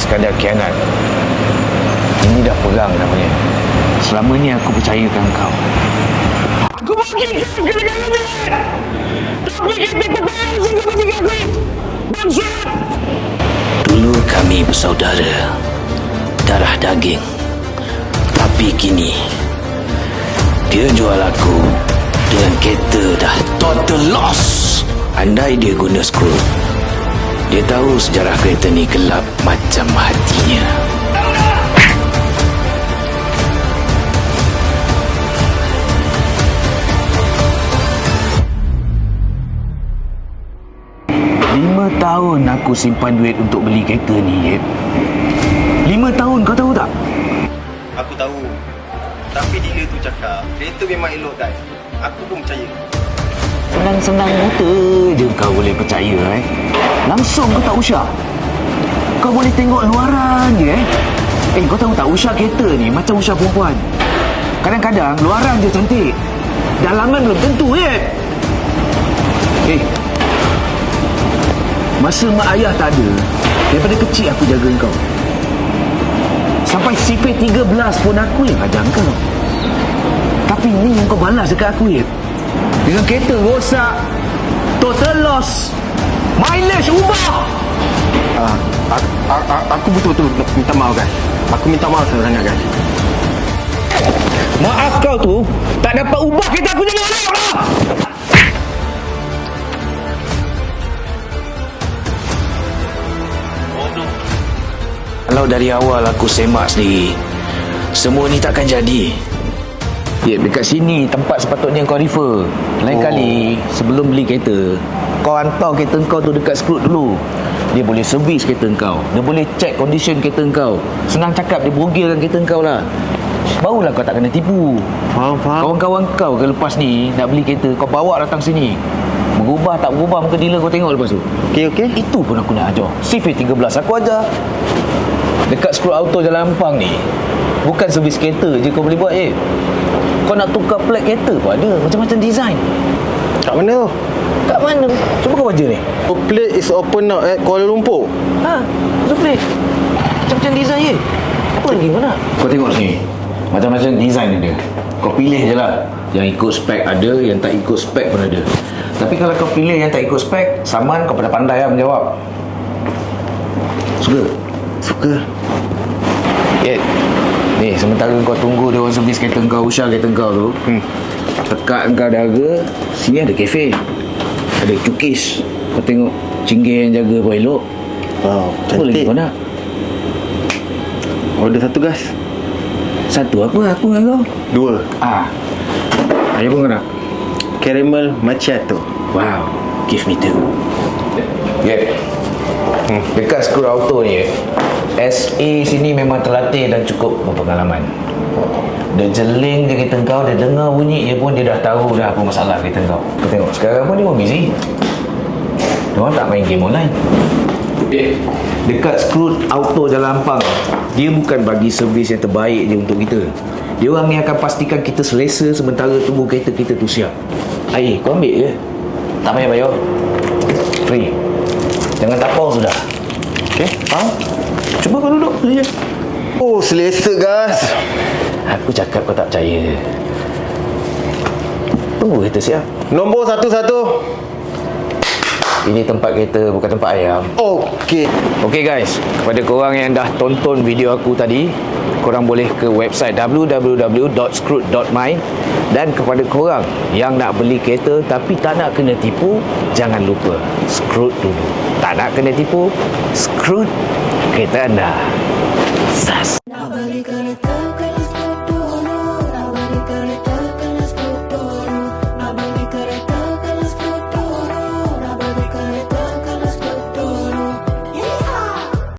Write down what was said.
sekadar khianat. Ini dah perang namanya. Selama ni aku percayakan kau. Aku bagi kau segala-galanya. Tapi kita terbaik sehingga kau aku. Bangsat! Dulu kami bersaudara, darah daging. Tapi kini dia jual aku dengan kereta dah total loss. Andai dia guna skru, dia tahu sejarah kereta ni gelap macam hatinya. Tahun aku simpan duit untuk beli kereta ni, Yip. 5 tahun, kau tahu tak? Aku tahu. Tapi dealer tu cakap kereta memang elok guys. Aku pun percaya. Senang-senang buta je kau boleh percaya, Langsung kau tak usah. Kau boleh tengok luaran je, kau tahu tak, usah kereta ni macam usah perempuan. Kadang-kadang luaran je cantik, dalaman belum tentu, Yip. Masa mak ayah tak ada, daripada kecil aku jaga kau. Sampai sifir 13 pun aku yang ajar kau. Tapi ni yang kau balas dekat aku, Yip. Dengan kereta rosak, total loss, mileage ubah. Aku betul-betul minta maaf guys. Aku minta maaf sangat guys. Maaf kau tu tak dapat ubah kereta aku jadi elok lah. Kalau dari awal aku semak sendiri, semua ni takkan jadi. Dekat sini tempat sepatutnya kau refer. Lain kali sebelum beli kereta, kau hantar kereta kau tu dekat Skrut dulu. Dia boleh servis kereta kau, dia boleh check condition kereta kau. Senang cakap, dia bogilkan kereta kau lah. Barulah kau tak kena tipu. Faham. Kawan-kawan kau ke lepas ni nak beli kereta, kau bawa datang sini. Berubah tak berubah muka dealer kau tengok lepas tu. Okey. Itu pun aku nak ajar. Sifir 13 aku ajar. Dekat Skrut Auto Jalan Ampang ni, bukan servis kereta je kau boleh buat, Kau nak tukar plat kereta pun ada. Macam-macam design. Kat mana tu? Kat mana? Cuba kau baca ni. Plate is open now at Kuala Lumpur. Tu plate. Macam-macam design, Apa lagi kau nak? Kau tengok sini. Macam-macam design ada. Kau pilih je lah. Yang ikut spek ada, yang tak ikut spek pun ada. Tapi kalau kau pilih yang tak ikut spek, saman kau pandai-pandai lah menjawab. Suka? Ni sementara kau tunggu dia orang servis kereta kau, usah kereta kau tu, tekak kau dahaga. Sini ada kafe, ada cukis. Kau tengok cinggir yang jaga pun elok. Wow, Apa lagi cantik. kau nak? Order satu guys. Satu apa? Aku dengan kau. 2 Ada pun kau nak? caramel macchiato. Wow, give me two. Dekat Skrut Auto ni, SA sini memang terlatih dan cukup berpengalaman. Dia jeling je kereta kau, dia dengar bunyi dia pun, dia dah tahu dah apa masalah kereta kau. Kau tengok sekarang pun dia pun busy. Dia orang tak main game online. Dekat Skrut Auto Jalan Ampang, dia bukan bagi servis yang terbaik je untuk kita. Dia orang ni akan pastikan kita selesa sementara tunggu kereta kita tu siap. Kau ambil je, tak payah bayar, free. Jangan tapau sudah. Faham? Cuba kau duduk saja. Oh, selesa guys. Aku cakap kau tak percaya. Tunggu kereta siap. Nombor 11. Ini tempat kereta, bukan tempat ayam. Okey guys, kepada korang yang dah tonton video aku tadi, korang boleh ke website www.skrut.my. Dan kepada korang yang nak beli kereta tapi tak nak kena tipu, jangan lupa Skrut dulu. Tak nak kena tipu, Skrut kereta anda. Sas.